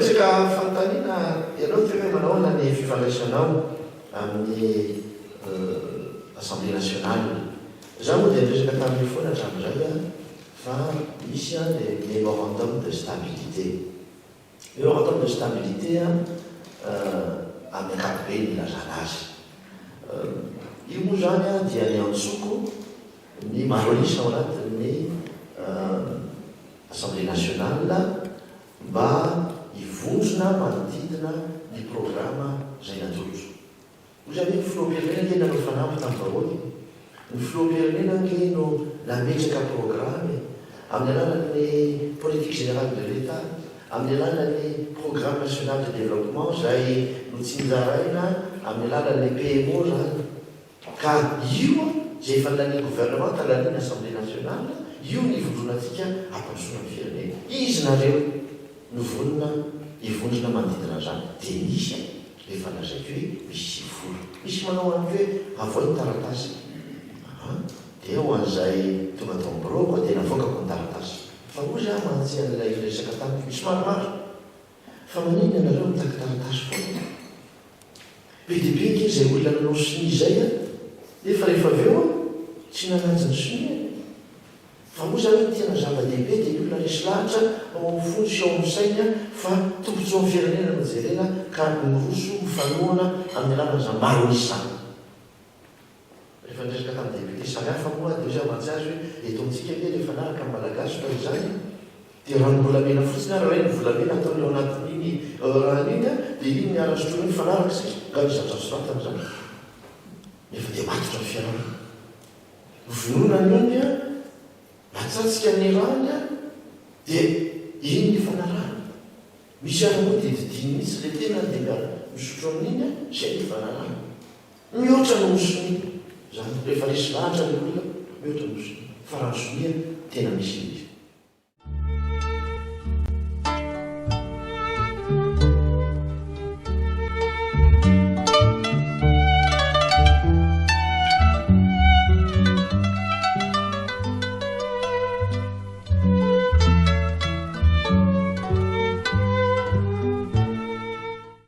resaka fanontaniana ianao tena manaona ny fifandraisanao amin'ny assemblée nationale. Zaho moa dia resaka tamin'ny foana hatramin'izay fa misy le mémorandum de stabilité. Mémorandum de stabilité amin'ny ankapobeny ilazana azy. Io moa zany dia ny antsoko ny maroisa ao anatin'ny assemblée nationale mba hivonjona manodidina ny programa izay natolotra. Vous avez ny filoham-pirenena ke nanao fanampy tamin'ny vahoaka. Ny filoham-pirenena ke no nametraka programe amin'ny alalan'ny politique générale de l'État, amin'ny alalan'ny programme national de développement izay notsinjaraina amin'ny alalan'ny PMO zany. Ka io zay efa nalany gouvernement talaniny assemblée nationale, io ny ivondronantsika ampandrosoana ny firenena. Izy nareo nivonona hivondrona manodidina zany. Dia misy rehefa lazaiko hoe misy sivifolo. Misy manao any hoe avoa ny taratasy. Dia ho an'izay tonga tao amboroko dia navoakako ny taratasy. Fa ozy mantsy an'ilay resaka tamiko misy maromaro. Fa manino ianareo mitaky taratasy foana. Be dia be ke izay olona nanao soni izay nefa rehefa avy eo tsy nananjy ny soni. Fa moa zany tena zava-dehibe dia ny olona resy lahatra ao amin'ny fony sy ao amin'ny saina fa tombotsoa amin'ny firenena no jerena ka miroso mifanohana amin'ny alalan'izany maro isany. Rehefa resaka tamin'ny député samihafa moa dia ozy mantsy azy hoe eto amintsika ke rehefa naraka amin'ny malagasy fa izany dia raha ny volamena fotsiny ary raha ny volamena ataony ao anatin'iny rahan'iny dia iny ny arasotrony fanaraka sika nga mizatrasoratana zany. Nefa dia matotra ny fianarana. Vononany ony matsatsika ny rahany dia iny ny fanarahana. Misy ara moa dia didiny mihitsy le tena dia misotro amin'iny izay ny fanarahana. Mihoatra no mosony zany rehefa resy lahatra ny olona mihoatra no mosony. Fa raha sonia tena misy izy.